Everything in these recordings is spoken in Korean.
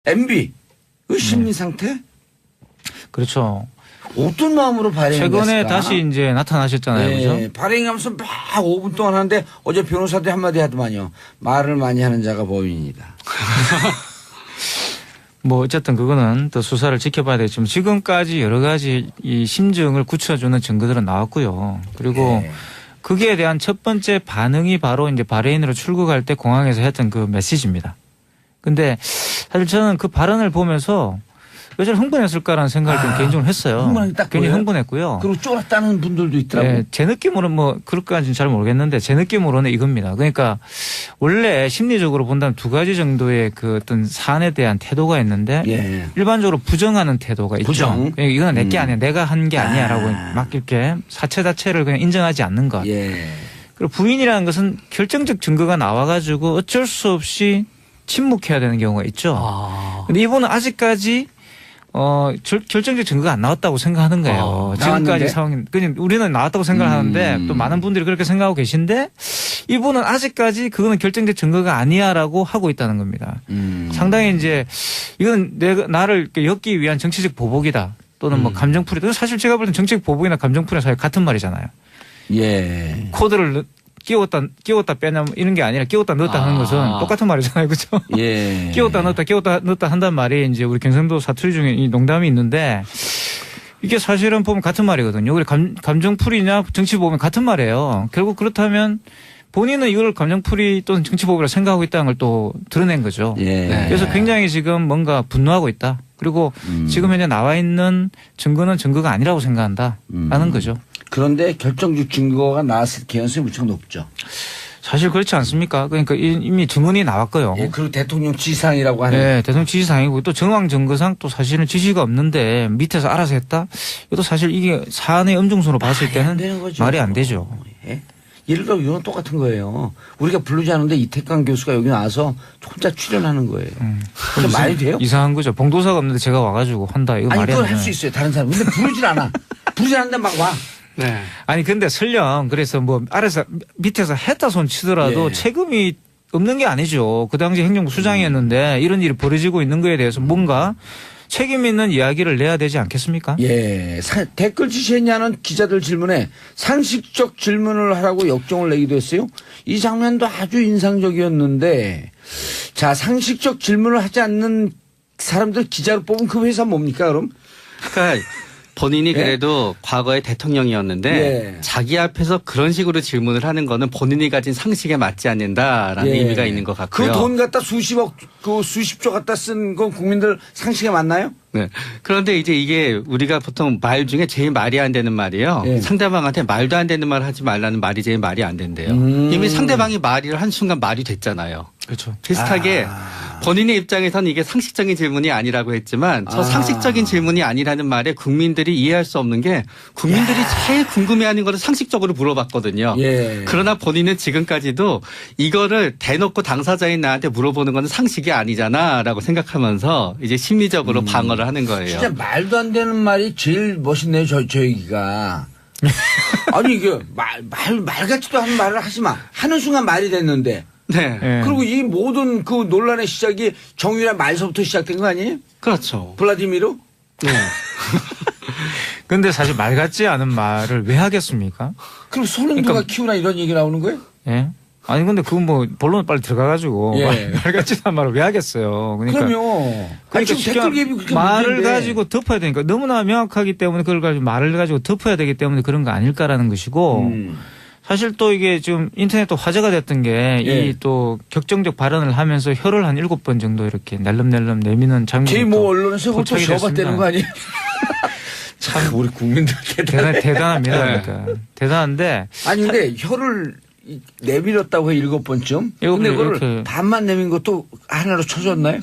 MB 그 심리 상태? 그렇죠. 어떤 마음으로 발행했을까? 최근에 다시 이제 나타나셨잖아요. 네, 그죠? 발행하면서 막 5분 동안 하는데 어제 변호사도 한마디 하더만요. 말을 많이 하는 자가 법인이다. 뭐 어쨌든 그거는 또 수사를 지켜봐야 되겠지만 지금까지 여러 가지 이 심증을 굳혀주는 증거들은 나왔고요. 그리고 네. 거기에 대한 첫 번째 반응이 바로 이제 바레인으로 출국할 때 공항에서 했던 그 메시지입니다. 근데 사실 저는 그 발언을 보면서 왜 저렇게 흥분했을까라는 생각을 좀 개인적으로 했어요. 흥분이 딱 괜히 보여요? 흥분했고요. 그리고 쫄았다는 분들도 있더라고요. 네, 제 느낌으로는 뭐 그럴까지는 잘 모르겠는데 제 느낌으로는 이겁니다. 그러니까 원래 심리적으로 본다면 두 가지 정도의 그 어떤 사안에 대한 태도가 있는데 예. 일반적으로 부정하는 태도가 있죠. 부정? 그러니까 이거는 내게 아니야, 내가 한 게 아니야라고 막 이렇게 사체 자체를 그냥 인정하지 않는 것. 예. 그리고 부인이라는 것은 결정적 증거가 나와가지고 어쩔 수 없이 침묵해야 되는 경우가 있죠. 근데 이분은 아직까지 결정적 증거가 안 나왔다고 생각하는 거예요. 지금까지 상황, 그냥 우리는 나왔다고 생각을 하는데 또 많은 분들이 그렇게 생각하고 계신데 이분은 아직까지 그거는 결정적 증거가 아니야라고 하고 있다는 겁니다. 상당히 이제 이건 나를 엮기 위한 정치적 보복이다. 또는 뭐 감정풀이. 사실 제가 볼 땐 정치적 보복이나 감정풀이나 사실 같은 말이잖아요. 예. 코드를 끼웠다 빼냐 이런 게 아니라 끼웠다 넣었다 하는 것은 똑같은 말이잖아요. 그죠? 예. 끼웠다 넣었다 한단 말이 이제 우리 경상도 사투리 중에 이 농담이 있는데 이게 사실은 보면 같은 말이거든요. 우리 감정풀이냐 정치보복은 같은 말이에요. 결국 그렇다면 본인은 이걸 감정풀이 또는 정치보복이라 생각하고 있다는 걸 또 드러낸 거죠. 예. 그래서 굉장히 지금 뭔가 분노하고 있다. 그리고 지금 현재 나와 있는 증거는 증거가 아니라고 생각한다라는 거죠. 그런데 결정적 증거가 나왔을 개연성이 무척 높죠. 사실 그렇지 않습니까? 그러니까 이미 증언이 나왔고요. 예, 그리고 대통령 지시사항이라고 하는. 네, 대통령 지시사항이고 또 정황 증거상 또 사실은 지시가 없는데 밑에서 알아서 했다? 이것도 사실 이게 사안의 엄중성으로 봤을 때는 말이 안 되죠. 예? 예를 들어 이건 똑같은 거예요. 우리가 부르지 않은데 이태강 교수가 여기 나와서 혼자 출연하는 거예요. 그게 말이 돼요? 이상한 거죠. 봉도사가 없는데 제가 와가지고 한다. 이거 아니 말이 그걸 안 할 돼요. 수 있어요. 다른 사람. 근데 부르질 않아. 부르지 않는데 막 와. 네. 아니 근데 설령 그래서 뭐 아래서 밑에서 했다 손 치더라도 예. 책임이 없는 게 아니죠. 그 당시 행정부 수장이었는데 이런 일이 벌어지고 있는 거에 대해서 뭔가 책임 있는 이야기를 내야 되지 않겠습니까? 예. 댓글 지시했냐는 기자들 질문에 상식적 질문을 하라고 역정을 내기도 했어요. 이 장면도 아주 인상적이었는데 자, 상식적 질문을 하지 않는 사람들 기자로 뽑은 그 회사 뭡니까 그럼? 그러니까 본인이 예? 그래도 과거에 대통령이었는데 예. 자기 앞에서 그런 식으로 질문을 하는 거는 본인이 가진 상식에 맞지 않는다라는 예. 의미가 있는 것 같고요. 그 돈 갖다 수십억, 그 수십조 갖다 쓴 건 국민들 상식에 맞나요? 네. 그런데 이제 이게 우리가 보통 말 중에 제일 말이 안 되는 말이에요. 예. 상대방한테 말도 안 되는 말 하지 말라는 말이 제일 말이 안 된대요. 이미 상대방이 말을 한 순간 말이 됐잖아요. 그렇죠. 비슷하게 본인의 입장에서는 이게 상식적인 질문이 아니라고 했지만 저 상식적인 질문이 아니라는 말에 국민들이 이해할 수 없는 게 국민들이 제일 궁금해하는 거를 상식적으로 물어봤거든요. 예. 그러나 본인은 지금까지도 이거를 대놓고 당사자인 나한테 물어보는 건 상식이 아니잖아라고 생각하면서 이제 심리적으로 방어를 하는 거예요. 진짜 말도 안 되는 말이 제일 멋있네요, 저 얘기가. 아니, 이게 말 같지도 않은 말을 하지 마. 하는 순간 말이 됐는데. 네. 예. 그리고 이 모든 그 논란의 시작이 정유라 말서부터 시작된 거 아니에요? 그렇죠. 블라디미르? 네. 근데 사실 말 같지 않은 말을 왜 하겠습니까? 그럼 소는 누가 키우나 이런 얘기 나오는 거예요? 예? 아니 근데 그건 뭐 본론 빨리 들어가가지고 예. 말 같지 않은 말을 왜 하겠어요? 그러니까 그럼요. 아니, 지금 쉽게 댓글 개입이 그렇게 말을 문제인데. 가지고 덮어야 되니까 너무나 명확하기 때문에 그걸 가지고 말을 가지고 덮어야 되기 때문에 그런 거 아닐까라는 것이고 사실 또 이게 지금 인터넷도 화제가 됐던 게 예. 이 또 격정적 발언을 하면서 혀를 한 7번 정도 이렇게 날름날름 내미는 장면이 제일 뭐 언론에서 그것도 저밭되는 거 아니에요? 참 우리 국민들 대단합니다. 네. 그러니까 대단한데 아니 근데 혀를 내밀었다고 해 7번쯤. 근데 그걸 이렇게. 반만 내민 것도 하나로 쳐줬나요?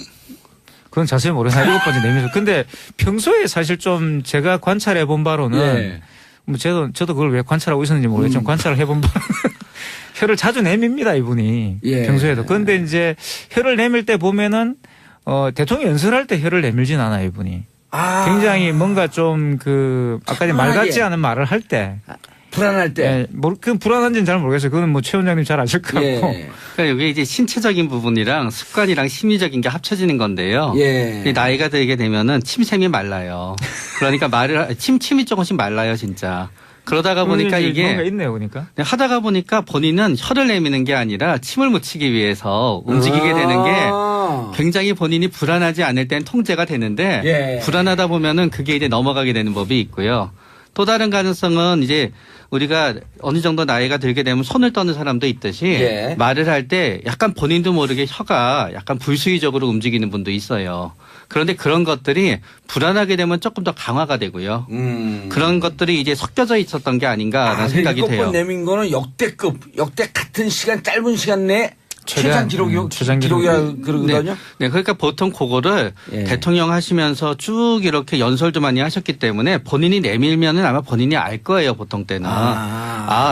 그건 자세히 모르겠어요. 7번째 내면서. 근데 평소에 사실 좀 제가 관찰해 본 바로는 예. 뭐 저도 그걸 왜 관찰하고 있었는지 모르겠지만 관찰을 해본 바로는 혀를 자주 내밉니다, 이분이. 예. 평소에도. 그런데 이제 혀를 내밀 때 보면은 대통령 연설할 때 혀를 내밀진 않아요, 이분이. 굉장히 뭔가 좀 아까 말 같지 않은 말을 할 때 불안할 때. 예, 그 불안한지는 잘 모르겠어요. 그거는 뭐 최 원장님 잘 아실 것 같고. 예. 그러니까 이게 이제 신체적인 부분이랑 습관이랑 심리적인 게 합쳐지는 건데요. 예. 이 나이가 들게 되면은 침샘이 말라요. 그러니까 침이 조금씩 말라요, 진짜. 그러다가 보니까 뭔가 이게 있네요, 그러니까. 하다가 보니까 본인은 혀를 내미는 게 아니라 침을 묻히기 위해서 움직이게 되는 게 굉장히 본인이 불안하지 않을 땐 통제가 되는데 예. 불안하다 보면은 그게 이제 넘어가게 되는 법이 있고요. 또 다른 가능성은 이제 우리가 어느 정도 나이가 들게 되면 손을 떠는 사람도 있듯이 예. 말을 할 때 약간 본인도 모르게 혀가 약간 불수의적으로 움직이는 분도 있어요. 그런데 그런 것들이 불안하게 되면 조금 더 강화가 되고요. 그런 것들이 이제 섞여져 있었던 게 아닌가라는 생각이 일곱 돼요. 번 내민 거는 역대 같은 시간 짧은 시간 내에 최장 기록이요. 최장 기록이라 그러거든요. 네, 그러니까 보통 그거를 예. 대통령 하시면서 쭉 이렇게 연설도 많이 하셨기 때문에 본인이 내밀면은 아마 본인이 알 거예요, 보통 때는.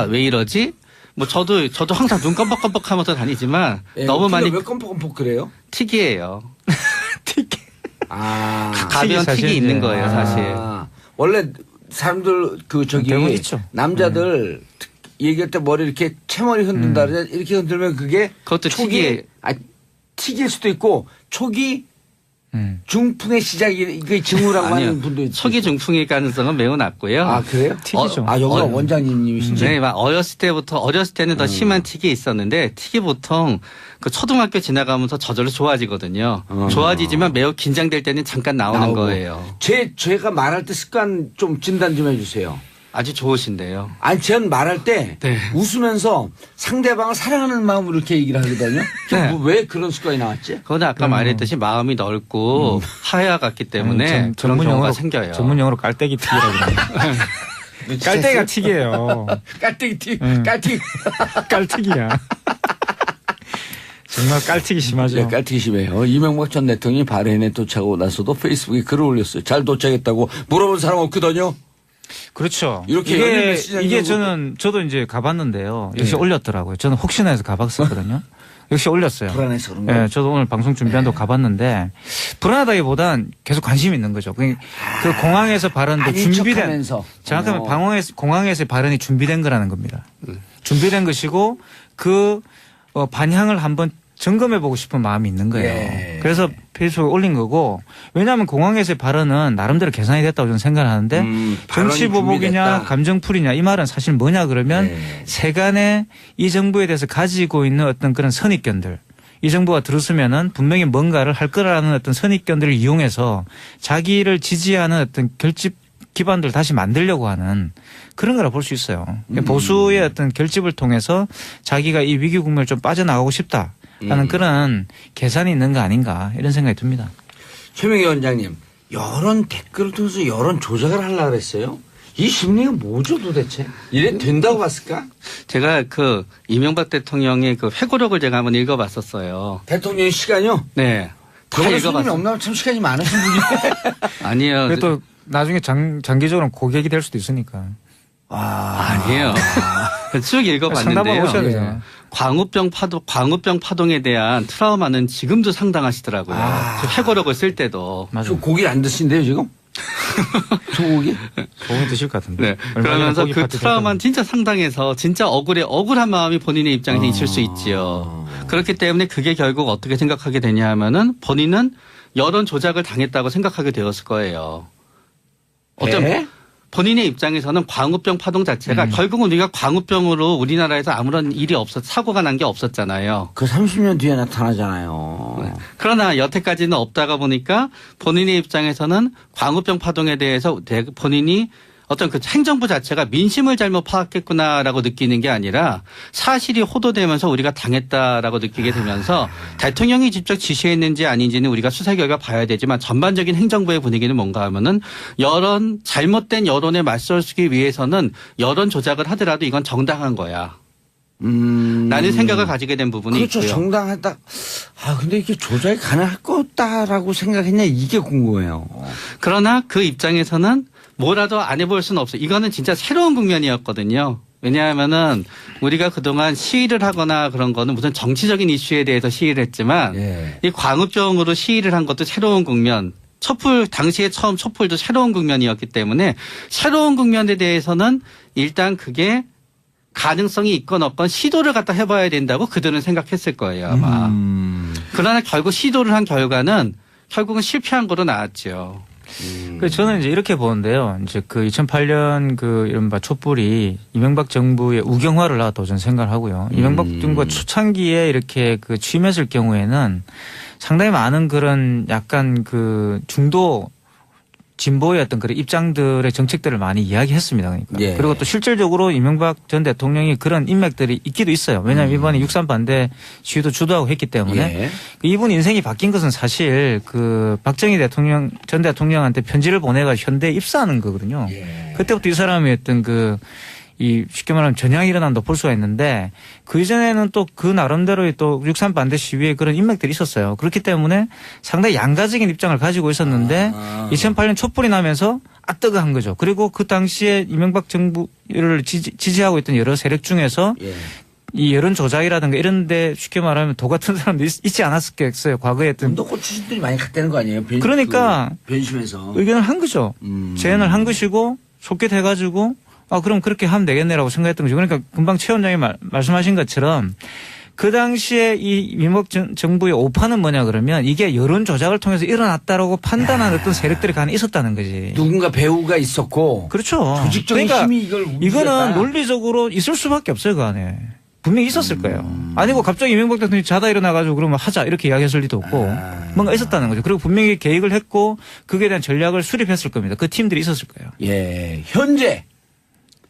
왜 이러지? 뭐 저도 항상 눈 껌뻑껌뻑 하면서 다니지만 예, 너무 많이 왜 껌뻑껌뻑 그래요? 틱이에요. 가벼운 사실 틱이 있는 이제- 거예요, 사실. 원래 사람들 대부분 있죠. 남자들 얘기할 때 머리 이렇게 채머리 흔든다 그래 이렇게 흔들면 그게 그것도 초기 틱일 수도 있고 초기 중풍의 시작이 이게 징후라고 하는 분도 있죠. 초기 중풍일 가능성은 매우 낮고요. 아 그래요? 틱이죠. 여기가 원장님이신지. 네, 막 어렸을 때는 더 심한 틱이 있었는데 틱이 보통 그 초등학교 지나가면서 저절로 좋아지거든요. 좋아지지만 매우 긴장될 때는 잠깐 나오는 나오고. 거예요. 제가 말할 때 습관 좀 진단 좀 해주세요. 아주 좋으신데요. 아니, 전 말할 때 네. 웃으면서 상대방을 사랑하는 마음으로 이렇게 얘기를 하거든요. 네. 왜 그런 습관이 나왔지? 그건 아까 말했듯이 마음이 넓고 하야 같기 때문에 그런 경우가 생겨요. 전문 용어로 깔때기 틱이라고 그래요. 깔때기가 틱이에요. 깔때기 틱, 깔틱. 깔틱이야. 정말 깔틱이 심하죠. 네, 깔틱이 심해요. 이명박 전 대통령이 바레인에 도착하고 나서도 페이스북에 글을 올렸어요. 잘 도착했다고 물어본 사람 없거든요. 그렇죠. 이렇게 연일 메시지 이게 남기고 저도 이제 가봤는데요. 역시 네. 올렸더라고요. 저는 혹시나 해서 가봤었거든요. 역시 올렸어요. 불안해서 그런 거예요. 네, 저도 오늘 방송 준비한다고 가봤는데 불안하다기보단 계속 관심이 있는 거죠. 그 공항에서 발언도 아닌 준비된 척하면서. 정확하면 공항에서 발언이 준비된 거라는 겁니다. 준비된 것이고 그 반향을 한번 점검해 보고 싶은 마음이 있는 거예요. 예. 그래서 페이스북에 올린 거고 왜냐하면 공항에서의 발언은 나름대로 계산이 됐다고 저는 생각을 하는데 정치 발언이 보복이냐 준비됐다. 감정풀이냐 이 말은 사실 뭐냐 그러면 예. 세간에 이 정부에 대해서 가지고 있는 어떤 그런 선입견들 이 정부가 들었으면은 분명히 뭔가를 할 거라는 어떤 선입견들을 이용해서 자기를 지지하는 어떤 결집 기반들을 다시 만들려고 하는 그런 거라 볼 수 있어요. 보수의 어떤 결집을 통해서 자기가 이 위기 국면을 좀 빠져나가고 싶다라는 그런 계산이 있는 거 아닌가 이런 생각이 듭니다. 최명희 원장님, 여론 댓글을 통해서 여론 조작을 하려고 그랬어요? 이 심리가 뭐죠 도대체? 이래 된다고 봤을까? 제가 그 이명박 대통령의 그 회고록을 제가 한번 읽어봤었어요. 대통령 시간이요? 네. 다 그런 손님이 읽어봤어요. 없나 참 시간이 많으신 분인데. 아니요. 그래도 나중에 장기적으로 고객이 될 수도 있으니까. 아니에요. 쭉 상담하고 읽어봤는데요. 오셔야 되잖아요. 광우병 파동에 대한 트라우마는 지금도 상당하시더라고요. 그 회고록을 쓸 때도. 맞아. 저 고기 안 드신대요 지금? 소고기? 고기 드실 것 같은데. 네. 얼마 전에 그러면서 고기 그 파티 트라우마는 진짜 상당해서 진짜 억울한 마음이 본인의 입장에서 있을 수 있지요. 그렇기 때문에 그게 결국 어떻게 생각하게 되냐 하면은 본인은 여론 조작을 당했다고 생각하게 되었을 거예요. 네? 본인의 입장에서는 광우병 파동 자체가 결국은 우리가 광우병으로 우리나라에서 아무런 일이 사고가 난 게 없었잖아요. 그 30년 뒤에 나타나잖아요. 그러나 여태까지는 없다가 보니까 본인의 입장에서는 광우병 파동에 대해서 본인이 어떤 그 행정부 자체가 민심을 잘못 파악했구나라고 느끼는 게 아니라 사실이 호도되면서 우리가 당했다라고 느끼게 되면서 대통령이 직접 지시했는지 아닌지는 우리가 수사 결과 봐야 되지만 전반적인 행정부의 분위기는 뭔가 하면은 잘못된 여론에 맞서기 위해서는 여론 조작을 하더라도 이건 정당한 거야. 라는 생각을 가지게 된 부분이 그렇죠. 있고요. 정당하다. 근데 이게 조작이 가능할 거다라고 생각했냐 이게 궁금해요. 그러나 그 입장에서는 뭐라도 안 해볼 수는 없어요. 이거는 진짜 새로운 국면이었거든요. 왜냐하면은 우리가 그동안 시위를 하거나 그런 거는 무슨 정치적인 이슈에 대해서 시위를 했지만 예. 이 광우병으로 시위를 한 것도 새로운 국면. 촛불 당시에 처음 촛불도 새로운 국면이었기 때문에 새로운 국면에 대해서는 일단 그게 가능성이 있건 없건 시도를 갖다 해봐야 된다고 그들은 생각했을 거예요 아마. 그러나 결국 시도를 한 결과는 결국은 실패한 거로 나왔죠. 그래서 저는 이제 이렇게 보는데요. 이제 그 2008년 그 이른바 촛불이 이명박 정부의 우경화를 낳았다고 저는 생각을 하고요. 이명박 정부가 초창기에 이렇게 그 취임했을 경우에는 상당히 많은 그런 약간 그 중도 진보의 어떤 그런 입장들의 정책들을 많이 이야기했습니다. 그러니까. 예. 그리고 또 실질적으로 이명박 전 대통령이 그런 인맥들이 있기도 있어요. 왜냐하면 이번에 6.3 반대 시위도 주도하고 했기 때문에 예. 이분 인생이 바뀐 것은 사실 그 박정희 대통령 전 대통령한테 편지를 보내가 현대에 입사하는 거거든요. 예. 그때부터 이 사람이 어떤 그 이 쉽게 말하면 전향이 일어난다고 볼 수가 있는데 그 이전에는 또 그 나름대로의 또 6.3 반대 시위에 그런 인맥들이 있었어요. 그렇기 때문에 상당히 양가적인 입장을 가지고 있었는데 2008년 촛불이 나면서 뜨거한 거죠. 그리고 그 당시에 이명박 정부를 지지하고 있던 여러 세력 중에서 예. 이 여론 조작이라든가 이런 데 쉽게 말하면 도 같은 사람도 있지 않았겠어요. 과거에 했던. 운동권 출신들이 많이 갔다는 거 아니에요? 그러니까 변심해서. 의견을 한 거죠. 제안을 한 것이고 속get해가지고 그럼 그렇게 하면 되겠네라고 생각했던 거죠. 그러니까 금방 최 원장이 말씀하신 것처럼 그 당시에 이 이명박 정부의 오판은 뭐냐 그러면 이게 여론 조작을 통해서 일어났다라고 판단한 어떤 세력들이 간에 있었다는 거지. 누군가 배우가 있었고. 그렇죠. 조직적인 그러니까 힘이 이걸 움직였다. 이거는 논리적으로 있을 수밖에 없어요. 그 안에. 분명히 있었을 거예요. 아니고 갑자기 이명박 대통령이 자다 일어나가지고 그러면 하자 이렇게 이야기했을 리도 없고 뭔가 있었다는 거죠. 그리고 분명히 계획을 했고 그에 대한 전략을 수립했을 겁니다. 그 팀들이 있었을 거예요. 예. 현재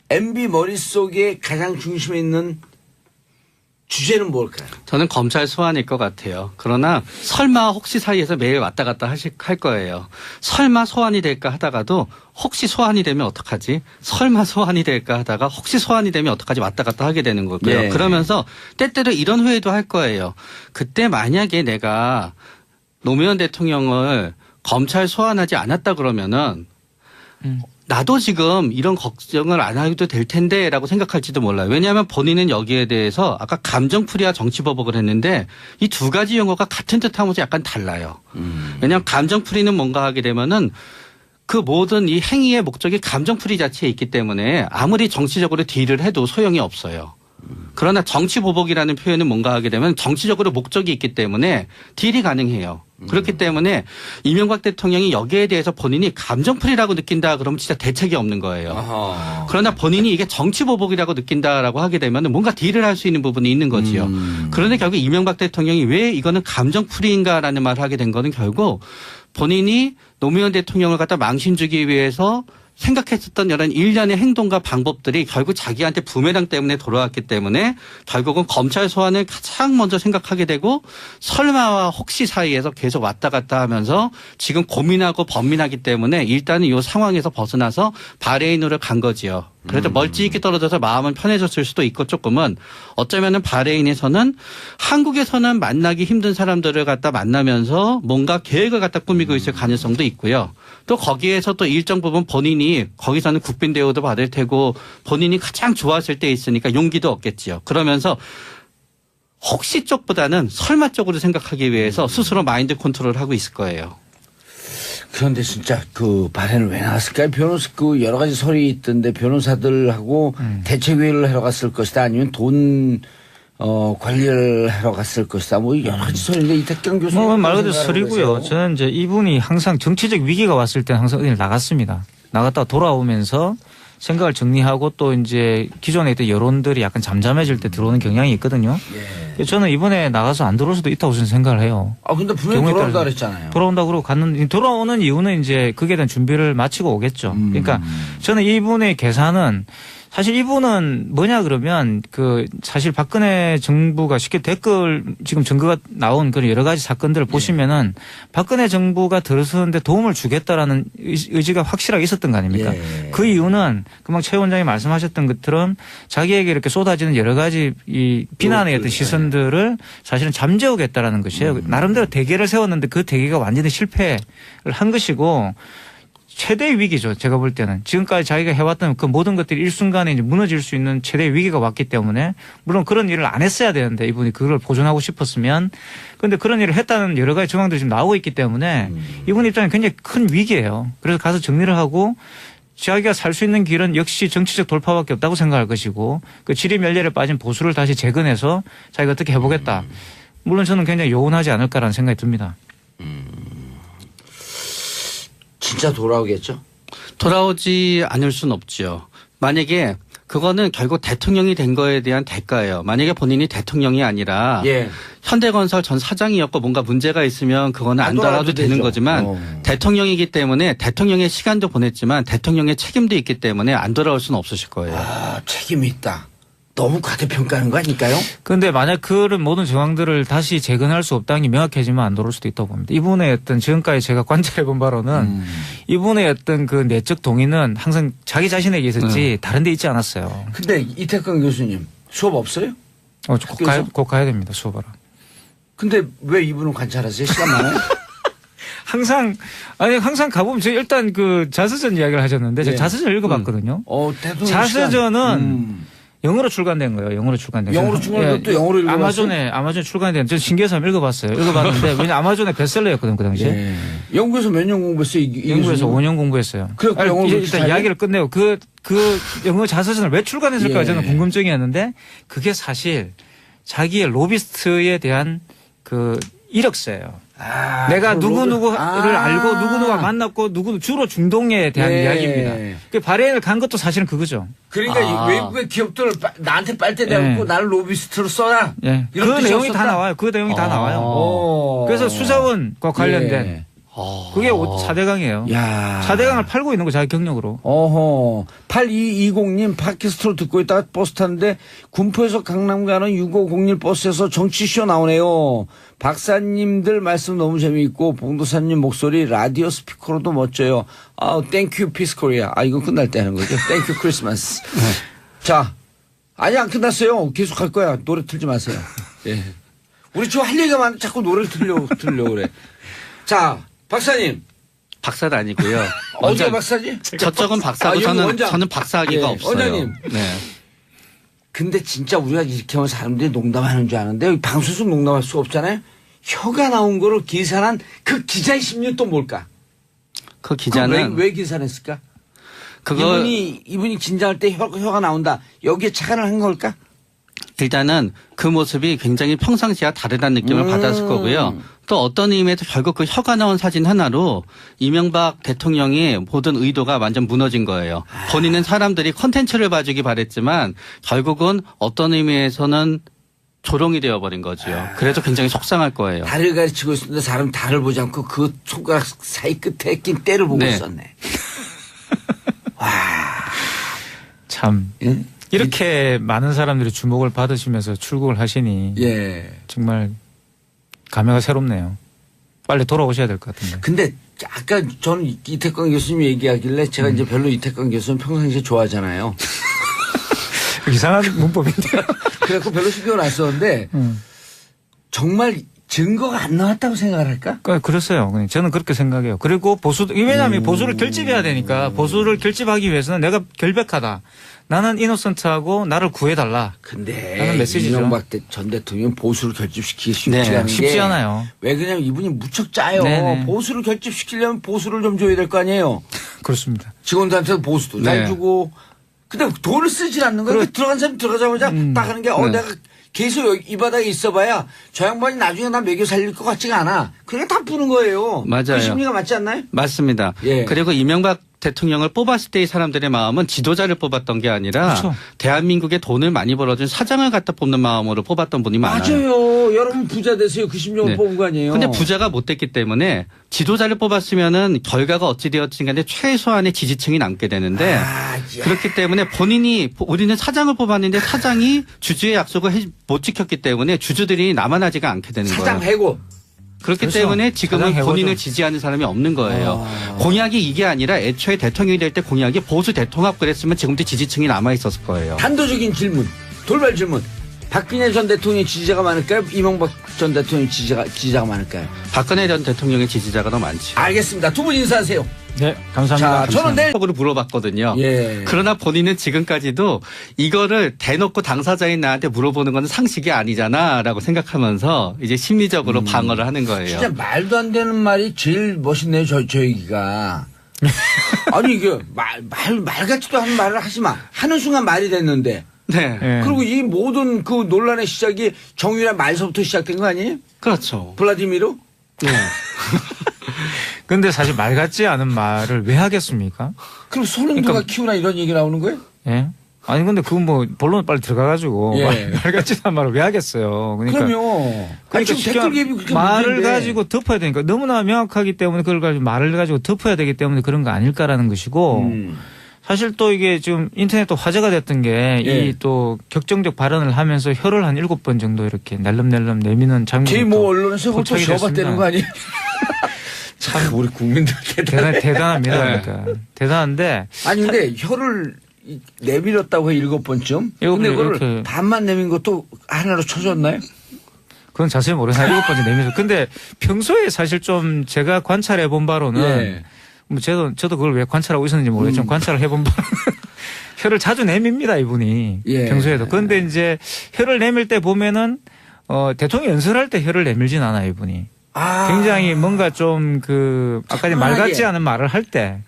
MB 머릿속에 가장 중심에 있는 주제는 뭘까요? 저는 검찰 소환일 것 같아요. 그러나 설마 혹시 사이에서 매일 왔다 갔다 할 거예요. 설마 소환이 될까 하다가도 혹시 소환이 되면 어떡하지? 설마 소환이 될까 하다가 혹시 소환이 되면 어떡하지? 왔다 갔다 하게 되는 거고요. 예. 그러면서 때때로 이런 회의도 할 거예요. 그때 만약에 내가 노무현 대통령을 검찰 소환하지 않았다 그러면은 나도 지금 이런 걱정을 안 해도 될 텐데라고 생각할지도 몰라요. 왜냐하면 본인은 여기에 대해서 아까 감정풀이와 정치보복을 했는데 이 두 가지 용어가 같은 듯하면서 약간 달라요. 왜냐하면 감정풀이는 뭔가 하게 되면은 그 모든 이 행위의 목적이 감정풀이 자체에 있기 때문에 아무리 정치적으로 딜을 해도 소용이 없어요. 그러나 정치보복이라는 표현은 뭔가 하게 되면 정치적으로 목적이 있기 때문에 딜이 가능해요. 그렇기 때문에 이명박 대통령이 여기에 대해서 본인이 감정풀이라고 느낀다 그러면 진짜 대책이 없는 거예요. 아하. 그러나 본인이 이게 정치보복이라고 느낀다라고 하게 되면 뭔가 딜을 할 수 있는 부분이 있는 거지요. 그런데 결국 이명박 대통령이 왜 이거는 감정풀이인가라는 말을 하게 된 거는 결국 본인이 노무현 대통령을 갖다 망신 주기 위해서 생각했었던 여러 일련의 행동과 방법들이 결국 자기한테 부메랑 때문에 돌아왔기 때문에 결국은 검찰 소환을 가장 먼저 생각하게 되고 설마와 혹시 사이에서 계속 왔다 갔다 하면서 지금 고민하고 번민하기 때문에 일단은 이 상황에서 벗어나서 바레인으로 간 거지요. 그래도 멀찌 있게 떨어져서 마음은 편해졌을 수도 있고 조금은 어쩌면은 바레인에서는 한국에서는 만나기 힘든 사람들을 갖다 만나면서 뭔가 계획을 갖다 꾸미고 있을 가능성도 있고요. 또 거기에서 또 일정 부분 본인이 거기서는 국빈 대우도 받을 테고 본인이 가장 좋았을 때 있으니까 용기도 얻겠지요. 그러면서 혹시 쪽보다는 설마 쪽으로 생각하기 위해서 스스로 마인드 컨트롤을 하고 있을 거예요. 그런데 진짜 그 발행을 왜 나왔을까요? 변호사 그 여러 가지 설이 있던데 변호사들하고 대책회의를 하러 갔을 것이다 아니면 돈 관리를 하러 갔을 것이다 뭐 여러 가지 설인데 이태경 교수님 말 그대로 설이고요. 저는 이제 이분이 항상 정치적 위기가 왔을 때는 항상 어디를 나갔습니다. 나갔다가 돌아오면서 생각을 정리하고 또 이제 기존에 있던 여론들이 약간 잠잠해질 때 들어오는 경향이 있거든요. 예. 저는 이번에 나가서 안 들어올 수도 있다고 저는 생각을 해요. 근데 분명히 경우에 돌아온다 따라서. 그랬잖아요. 돌아온다고 그러고 갔는데 돌아오는 이유는 이제 그에 대한 준비를 마치고 오겠죠. 그러니까 저는 이분의 계산은 사실 이분은 뭐냐 그러면 그 사실 박근혜 정부가 쉽게 댓글 지금 증거가 나온 그런 여러 가지 사건들을 보시면은 박근혜 정부가 들어서는데 도움을 주겠다라는 의지가 확실하게 있었던 거 아닙니까? 예. 그 이유는 금방 최 원장이 말씀하셨던 것처럼 자기에게 이렇게 쏟아지는 여러 가지 이 비난의 어떤 시선들을 사실은 잠재우겠다라는 것이에요. 나름대로 대계를 세웠는데 그 대계가 완전히 실패를 한 것이고 최대의 위기죠. 제가 볼 때는. 지금까지 자기가 해왔던 그 모든 것들이 일순간에 이제 무너질 수 있는 최대의 위기가 왔기 때문에 물론 그런 일을 안 했어야 되는데 이분이 그걸 보존하고 싶었으면 그런데 그런 일을 했다는 여러 가지 정황들이 지금 나오고 있기 때문에 이분 입장에 굉장히 큰 위기예요. 그래서 가서 정리를 하고 자기가 살 수 있는 길은 역시 정치적 돌파밖에 없다고 생각할 것이고 그 지리멸렬에 빠진 보수를 다시 재건해서 자기가 어떻게 해보겠다. 물론 저는 굉장히 요원하지 않을까라는 생각이 듭니다. 진짜 돌아오겠죠? 돌아오지 않을 수는 없죠. 만약에 그거는 결국 대통령이 된 거에 대한 대가예요. 만약에 본인이 대통령이 아니라 예. 현대건설 전 사장이었고 뭔가 문제가 있으면 그거는 안 돌아도 되는 되죠. 거지만 대통령이기 때문에 대통령의 시간도 보냈지만 대통령의 책임도 있기 때문에 안 돌아올 수는 없으실 거예요. 아, 책임이 있다. 너무 과대평가하는 거 아닐까요? 그런데 만약 그런 모든 정황들을 다시 재건할 수 없다는 게 명확해지면 안 돌아올 수도 있다고 봅니다. 이분의 어떤 지금까지 제가 관찰해 본 바로는 이분의 어떤 그 내적 동의는 항상 자기 자신에게 있었지 다른 데 있지 않았어요. 근데 이태강 교수님 수업 없어요? 곧 가야 됩니다. 수업하러. 근데 왜 이분은 관찰하세요? 시간 많아요? 항상 가보면 제가 일단 그 자서전 이야기를 하셨는데 제가 네. 자서전 읽어봤거든요. 대통령 자서전은 영어로 출간된 거예요. 영어로 출간된 거예요. 영어로 출간된 것도 영어로 읽어봤어요? 아마존에 출간된 전 신기해서 한번 읽어봤어요. 읽어봤는데 왜냐 아마존의 베스트셀러였거든 그 당시에. 예. 영국에서 몇 년 공부했어요? 영국에서 5년 공부했어요. 그래, 영어로 일단 잘해? 이야기를 끝내고 그 영어 자서전을 왜 출간했을까 예. 저는 궁금증이었는데 그게 사실 자기의 로비스트에 대한 그 이력서예요. 내가 누구누구를 알고 누구누구가 만났고 주로 중동에 대한 네. 이야기입니다. 그 바레인을 간 것도 사실은 그거죠. 그러니까 이 외국의 기업들 나한테 빨대 대고 나를 로비스트로 써라. 예. 그 이런 뜻이 내용이 다 없었다? 나와요. 그 내용이 다 나와요. 오. 그래서 수자원과 관련된 예. 그게 4대강이에요. 야. 4대강을 팔고 있는 거 자기 경력으로. 어허. 8220님 팟캐스트로 듣고 있다가 버스 탔는데 군포에서 강남 가는 6501 버스에서 정치쇼 나오네요. 박사님들 말씀 너무 재미있고 봉도사님 목소리 라디오 스피커로도 멋져요. 땡큐 피스 코리아. 이거 끝날 때 하는 거죠. 땡큐 크리스마스. 자. 아니 안 끝났어요. 계속 할 거야. 노래 틀지 마세요. 예. 우리 지금 할 얘기가 많은데 자꾸 노래를 틀려고 그래. 자. 박사님. 박사도 아니고요. 어디가 박사지? 저쪽은 박사고 여기 원장. 저는 박사학위가 예, 없어요. 원장님. 네. 근데 진짜 우리가 이렇게 하면 사람들이 농담하는 줄 아는데 여기 방송에서 농담할 수 없잖아요. 혀가 나온 거로 기사한 그 기자의 심리는 또 뭘까? 그 기자는 왜 기사냈을까? 그거 이분이 긴장할 때 혀가 나온다. 여기에 착안을 한 걸까? 일단은 그 모습이 굉장히 평상시와 다르다는 느낌을 받았을 거고요. 또 어떤 의미에서 결국 그 혀가 나온 사진 하나로 이명박 대통령의 모든 의도가 완전 무너진 거예요. 본인은 사람들이 콘텐츠를 봐주기 바랬지만 결국은 어떤 의미에서는 조롱이 되어버린 거죠. 그래서 굉장히 속상할 거예요. 달을 가르치고 있었는데 사람 달을 보지 않고 그 손가락 사이 끝에 낀 때를 보고 네. 있었네. 참. 예? 이렇게 많은 사람들이 주목을 받으시면서 출국을 하시니 예. 정말 감회가 새롭네요. 빨리 돌아오셔야 될 것 같은데. 근데 아까 저는 이태광 교수님 얘기하길래 제가 이제 별로 이태광 교수님 평상시에 좋아하잖아요. 이상한 문법인데. 그래갖고 별로 신경을 안 썼는데 정말 증거가 안 나왔다고 생각을 할까? 그랬어요. 저는 그렇게 생각해요. 그리고 왜냐하면 보수를 결집해야 되니까 보수를 결집하기 위해서는 내가 결백하다. 나는 이노선트하고 나를 구해달라. 근데 라는 메시지죠. 이명박 전 대통령 보수를 결집시키기 쉽지 않은 게 쉽지 않아요. 왜 그러냐면 이분이 무척 짜요. 네네. 보수를 결집시키려면 보수를 좀 줘야 될 거 아니에요. 그렇습니다. 직원들한테도 보수도 잘 네. 주고. 근데 돈을 쓰질 않는 거야. 들어간 사람 들어가자마자 딱 하는 게 내가 계속 여기 이 바닥에 있어봐야 저 양반이 나중에 나 먹여 살릴 것 같지가 않아. 그냥 다 푸는 거예요. 맞아요. 그 심리가 맞지 않나요? 맞습니다. 예. 그리고 이명박 대통령을 뽑았을 때 이 사람들의 마음은 지도자를 뽑았던 게 아니라 그렇죠. 대한민국에 돈을 많이 벌어준 사장을 갖다 뽑는 마음으로 뽑았던 분이 많아요. 맞아요. 여러분 부자 되세요. 그 심정을 네. 뽑은 거 아니에요. 근데 부자가 못 됐기 때문에 지도자를 뽑았으면은 결과가 어찌 되었든 간에 최소한의 지지층이 남게 되는데 그렇기 때문에 우리는 사장을 뽑았는데 사장이 주주의 약속을 못 지켰기 때문에 주주들이 남아나지가 않게 되는 사장 거예요. 해고. 그렇기 그렇죠. 때문에 지금은 사장 본인을 해고죠. 지지하는 사람이 없는 거예요. 공약이 이게 아니라 애초에 대통령이 될 때 공약이 보수 대통합 그랬으면 지금도 지지층이 남아 있었을 거예요. 단도적인 질문. 돌발 질문. 박근혜 전 대통령의 지지자가 많을까요? 이명박 전 대통령의 지지자가 많을까요? 박근혜 전 대통령의 지지자가 더 많죠. 알겠습니다. 두 분 인사하세요. 네, 감사합니다. 자, 저는 내일 으로 물어봤거든요. 예. 그러나 본인은 지금까지도 이거를 대놓고 당사자인 나한테 물어보는 건 상식이 아니잖아라고 생각하면서 이제 심리적으로 방어를 하는 거예요. 진짜 말도 안 되는 말이 제일 멋있네요. 저 얘기가. 아니 이게 말 같지도 않은 말을 하지 마. 하는 순간 말이 됐는데. 네. 예. 그리고 이 모든 그 논란의 시작이 정유라 말서부터 시작된 거 아니에요? 그렇죠. 블라디미르? 네. 근데 사실 말 같지 않은 말을 왜 하겠습니까? 그럼 소는 누가 키우나 이런 얘기 나오는 거예요? 예? 아니 근데 그건 뭐 본론 빨리 들어가가지고 예. 말 같지 않은 말을 왜 하겠어요? 그러니까 그럼요. 아니, 지금 쉽게 댓글 갭이 그렇게 말을 문제인데. 가지고 덮어야 되니까 너무나 명확하기 때문에 그걸 가지고 말을 가지고 덮어야 되기 때문에 그런 거 아닐까라는 것이고 사실 또 이게 지금 인터넷도 화제가 됐던 게 이 예. 또 격정적 발언을 하면서 혀를 한 7번 정도 이렇게 날름날름 내미는 장면이 제이 뭐 언론에서 그걸 또 포착이 쉬어봤다는 됐습니다. 거 아니에요? 참 우리 국민들 대단해. 대단합니다. 그러니까 대단한데 아니 근데 혀를 내밀었다고 해 7번쯤. 근데 그걸 이렇게. 반만 내민 것도 하나로 쳐줬나요? 그건 자세히 모르겠어요. 7번째 내면서. 근데 평소에 사실 좀 제가 관찰해 본 바로는 예. 뭐 저도 그걸 왜 관찰하고 있었는지 모르겠지만 관찰을 해본 바로는 혀를 자주 내밉니다, 이분이. 예. 평소에도. 그런데 이제 혀를 내밀 때 보면은 대통령 연설할 때 혀를 내밀진 않아요, 이분이. 아. 굉장히 뭔가 좀 아까 말 차분하게. 같지 않은 말을 할 때.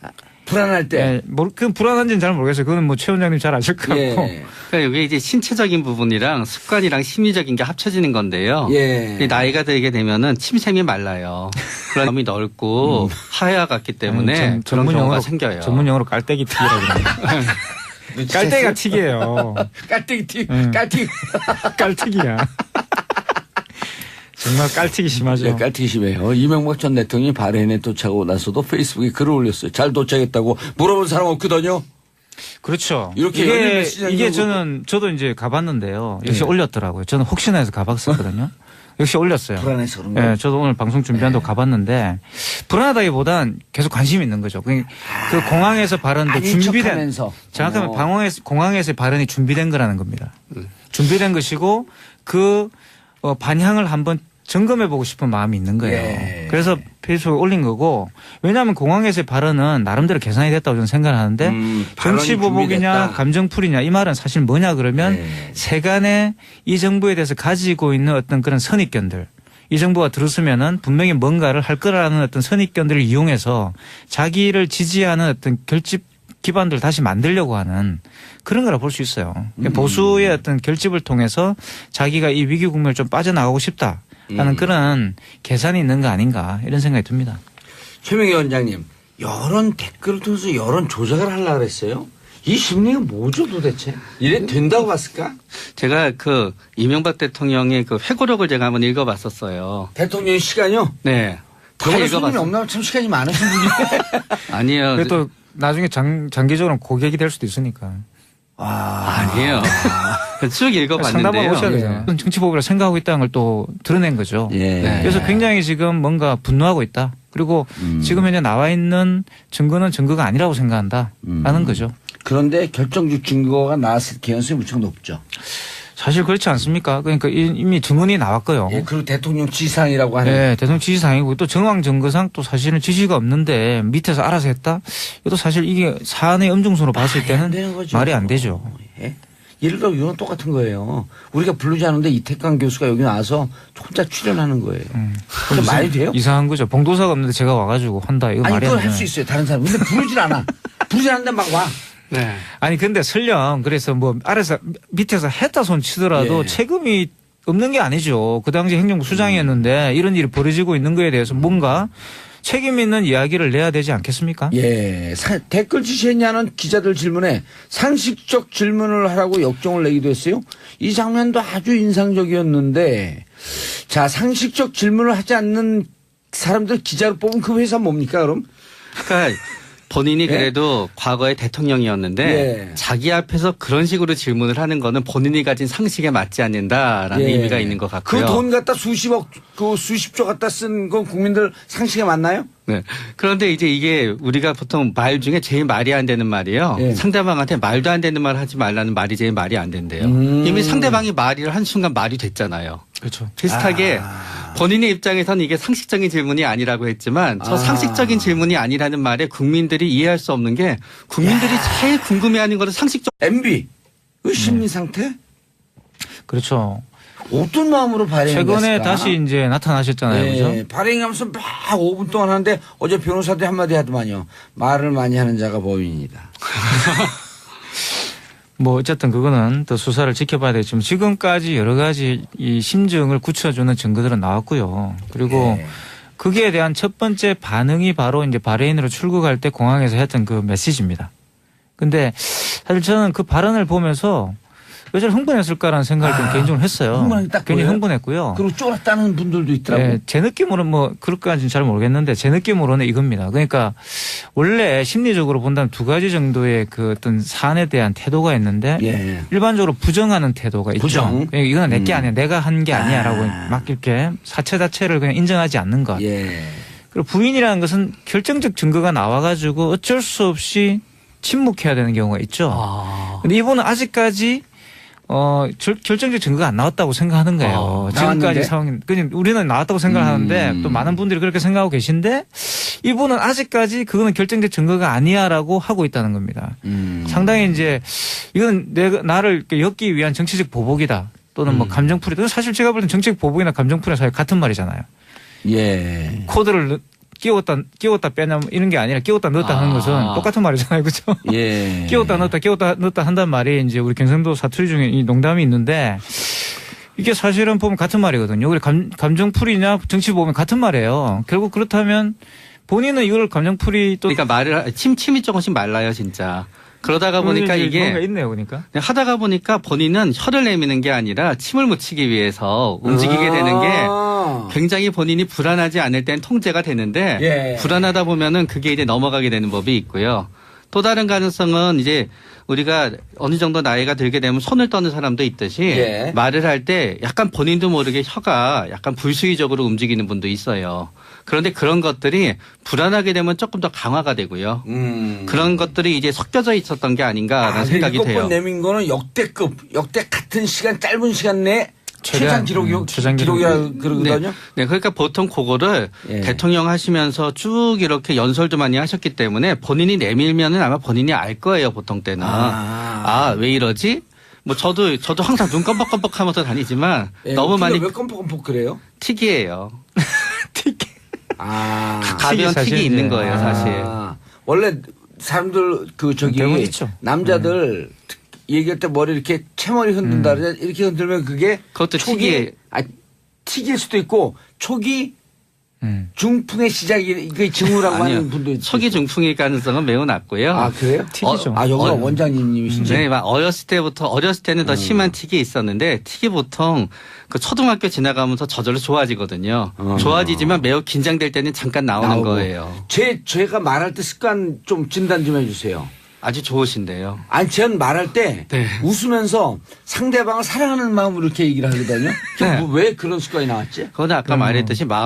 불안할 때. 예, 그 불안한지는 잘 모르겠어요. 그거는 뭐 최 원장님 잘 아실 것 같고. 예. 그러니까 이게 이제 신체적인 부분이랑 습관이랑 심리적인 게 합쳐지는 건데요. 예. 이 나이가 들게 되면은 침샘이 말라요. 그런 점이 넓고 하야 같기 때문에 그런 경우가 생겨요. 전문 용어로 깔때기 튀기라고 그래요. 깔때기가 튀기예요. 깔때기 튀. 음. 깔때기. 깔튀기야. 정말 깔튀기 심하죠. 예, 깔때기 심해요. 이명박 전 대통령이 바레인에 도착하고 나서도 페이스북에 글을 올렸어요. 잘 도착했다고 물어본 사람 없거든요. 그렇죠. 이렇게 연일 메시지를 이게 하고. 저도 이제 가봤는데요. 역시 예. 올렸더라고요. 저는 혹시나 해서 가봤었거든요. 역시 올렸어요. 불안해서 그런 거예요. 예, 저도 오늘 방송 준비한다고 가봤는데 불안하다기보단 계속 관심이 있는 거죠. 그 공항에서 발언도 아닌 준비된 척하면서. 정확하면 공항에서의 발언이 준비된 거라는 겁니다. 준비된 것이고 그 반향을 한번 점검해보고 싶은 마음이 있는 거예요. 예. 그래서 페이스북에 올린 거고 왜냐하면 공항에서의 발언은 나름대로 계산이 됐다고 저는 생각을 하는데 발언이 정치 보복이냐 준비됐다. 감정풀이냐 이 말은 사실 뭐냐 그러면 예. 세간에 이 정부에 대해서 가지고 있는 어떤 그런 선입견들 이 정부가 들었으면은 분명히 뭔가를 할 거라는 어떤 선입견들을 이용해서 자기를 지지하는 어떤 결집 기반들을 다시 만들려고 하는 그런 거라 볼 수 있어요. 그러니까 보수의 어떤 결집을 통해서 자기가 이 위기 국면을 좀 빠져나가고 싶다라는 그런 계산이 있는 거 아닌가 이런 생각이 듭니다. 최명희 원장님, 여론 댓글을 통해서 여론 조작을 하려고 그랬어요? 이 심리가 뭐죠 도대체? 이래 된다고 봤을까? 제가 그 이명박 대통령의 그 회고록을 제가 한번 읽어봤었어요. 대통령 시간이요? 네. 다 저번에 손님이 읽어봤어요. 없나 참 시간이 많으신 분이. 아니에요. 그래도 나중에 장기적으로 고객이 될 수도 있으니까. 아니에요. 쭉 상담을 읽어봤는데요. 오셔야 되잖아요. 정치보복이라 생각하고 있다는 걸 또 드러낸 거죠. 예. 네. 그래서 굉장히 지금 뭔가 분노하고 있다. 그리고 지금 현재 나와 있는 증거는 증거가 아니라고 생각한다라는 거죠. 그런데 결정적 증거가 나왔을 개연성이 무척 높죠. 사실 그렇지 않습니까? 그러니까 이미 증언이 나왔고요. 예, 그리고 대통령 지상이라고 하는. 네, 대통령 지시사항이고 또 정황 증거상 또 사실은 지시가 없는데 밑에서 알아서 했다? 이것도 사실 이게 사안의 엄중성으로 봤을 말이 안 되는 때는 거죠. 말이 안 되죠. 예? 예를 들어 이건 똑같은 거예요. 우리가 부르지 않은데 이태강 교수가 여기 나와서 혼자 출연하는 거예요. 그게 말이 돼요? 이상한 거죠. 봉도사가 없는데 제가 와가지고 한다. 이거 아니 말이 그걸 안 할 수 되는. 있어요. 다른 사람. 근데 부르질 않아. 부르지 않는데 막 와. 네. 아니 근데 설령 그래서 뭐 아래서 밑에서 했다 손 치더라도 예. 책임이 없는 게 아니죠. 그 당시 행정부 수장이었는데 이런 일이 벌어지고 있는 거에 대해서 뭔가 책임 있는 이야기를 내야 되지 않겠습니까? 예. 댓글 지시했냐는 기자들 질문에 상식적 질문을 하라고 역정을 내기도 했어요. 이 장면도 아주 인상적이었는데 자, 상식적 질문을 하지 않는 사람들 기자로 뽑은 그 회사 뭡니까 그럼? 그러니까 본인이 예? 그래도 과거에 대통령이었는데 예. 자기 앞에서 그런 식으로 질문을 하는 거는 본인이 가진 상식에 맞지 않는다라는 예. 의미가 있는 것 같고요. 그 돈 갖다 수십억, 그 수십조 갖다 쓴 건 국민들 상식에 맞나요? 네. 그런데 이제 이게 우리가 보통 말 중에 제일 말이 안 되는 말이에요. 예. 상대방한테 말도 안 되는 말 하지 말라는 말이 제일 말이 안 된대요. 이미 상대방이 말을 한 순간 말이 됐잖아요. 그렇죠. 비슷하게 본인의 입장에서는 이게 상식적인 질문이 아니라고 했지만 저 상식적인 질문이 아니라는 말에 국민들이 이해할 수 없는 게 국민들이 제일 궁금해하는 거는 상식적. MB, 그 심리 상태? 그렇죠. 어떤 마음으로 발행했을까? 최근에 다시 이제 나타나셨잖아요. 그죠? 네, 발행하면서 막 5분 동안 하는데 어제 변호사들이 한마디 하더만요. 말을 많이 하는 자가 법인이다. 뭐 어쨌든 그거는 더 수사를 지켜봐야 되지만 지금까지 여러 가지 이 심증을 굳혀주는 증거들은 나왔고요. 그리고 네. 거기에 대한 첫 번째 반응이 바로 이제 바레인으로 출국할 때 공항에서 했던 그 메시지입니다. 근데 사실 저는 그 발언을 보면서 왜 저를 흥분했을까라는 생각을 좀 개인적으로 했어요. 흥분한 게 딱 괜히 보여요? 흥분했고요. 그리고 쫄았다는 분들도 있더라고요. 네, 제 느낌으로는 뭐 그럴까지는 잘 모르겠는데 제 느낌으로는 이겁니다. 그러니까 원래 심리적으로 본다면 두 가지 정도의 그 어떤 사안에 대한 태도가 있는데 예. 일반적으로 부정하는 태도가 있죠. 부정. 그러니까 이거는 내 게 아니야, 내가 한 게 아니야라고 막 이렇게 사체 자체를 그냥 인정하지 않는 것. 예. 그리고 부인이라는 것은 결정적 증거가 나와가지고 어쩔 수 없이 침묵해야 되는 경우가 있죠. 근데 이분은 아직까지 결정적 증거가 안 나왔다고 생각하는 거예요. 지금까지 나왔는데? 상황, 그냥 우리는 나왔다고 생각하는데 또 많은 분들이 그렇게 생각하고 계신데 이분은 아직까지 그거는 결정적 증거가 아니야라고 하고 있다는 겁니다. 상당히 이제 이건 나를 이렇게 엮기 위한 정치적 보복이다. 또는 뭐 감정풀이다. 사실 제가 볼 땐 정치적 보복이나 감정풀이나 사실 같은 말이잖아요. 예. 코드를 끼웠다 빼냐 이런 게 아니라 끼웠다 넣었다 하는 것은 똑같은 말이잖아요. 그죠? 예. 끼웠다 넣었다 한단 말이 이제 우리 경상도 사투리 중에 이 농담이 있는데 이게 사실은 보면 같은 말이거든요. 우리 감정풀이냐 정치 보면 같은 말이에요. 결국 그렇다면 본인은 이걸 감정풀이 또 그러니까 침이 조금씩 말라요, 진짜. 그러다가 보니까 이게 뭔가 있네요, 그러니까. 하다가 보니까 본인은 혀를 내미는 게 아니라 침을 묻히기 위해서 움직이게 되는 게 굉장히 본인이 불안하지 않을 땐 통제가 되는데 예. 불안하다 보면은 그게 이제 넘어가게 되는 법이 있고요. 또 다른 가능성은 이제 우리가 어느 정도 나이가 들게 되면 손을 떠는 사람도 있듯이 예. 말을 할 때 약간 본인도 모르게 혀가 약간 불수의적으로 움직이는 분도 있어요. 그런데 그런 것들이 불안하게 되면 조금 더 강화가 되고요. 그런 것들이 이제 섞여져 있었던 게 아닌가라는 생각이 돼요. 7번 내민 거는 역대 같은 시간 짧은 시간 내에 최장 기록이라 그러거든요. 네, 그러니까 보통 그거를 예. 대통령 하시면서 쭉 이렇게 연설도 많이 하셨기 때문에 본인이 내밀면은 아마 본인이 알 거예요, 보통 때는. 왜 이러지? 뭐 저도 항상 눈 껌뻑껌뻑 하면서 다니지만 예, 너무 많이 왜 껌뻑껌뻑 그래요? 틱이에요. 가벼운 사실 틱이 이제. 있는 거예요, 사실. 원래 사람들 대부분 있죠. 남자들 얘기할 때 머리 이렇게 채머리 흔든다 그러잖아요. 이렇게 흔들면 그게 그것도 틱이 틱일 수도 있고 초기 중풍의 시작이 그 징후라고 아니요. 하는 분도 있죠. 초기 중풍일 가능성은 매우 낮고요. 아 그래요? 틱이죠. 여기가 원장님이신지. 네, 막 어렸을 때는 더 심한 틱이 있었는데 틱이 보통 그 초등학교 지나가면서 저절로 좋아지거든요. 좋아지지만 매우 긴장될 때는 잠깐 나오는 거예요. 제가 말할 때 습관 좀 진단 좀 해주세요. 아주 좋으신데요. 아니, 전 말할 때 네. 웃으면서 상대방을 사랑하는 마음으로 이렇게 얘기를 하거든요. 네. 왜 그런 습관이 나왔지? 그건 아까 말했듯이 마음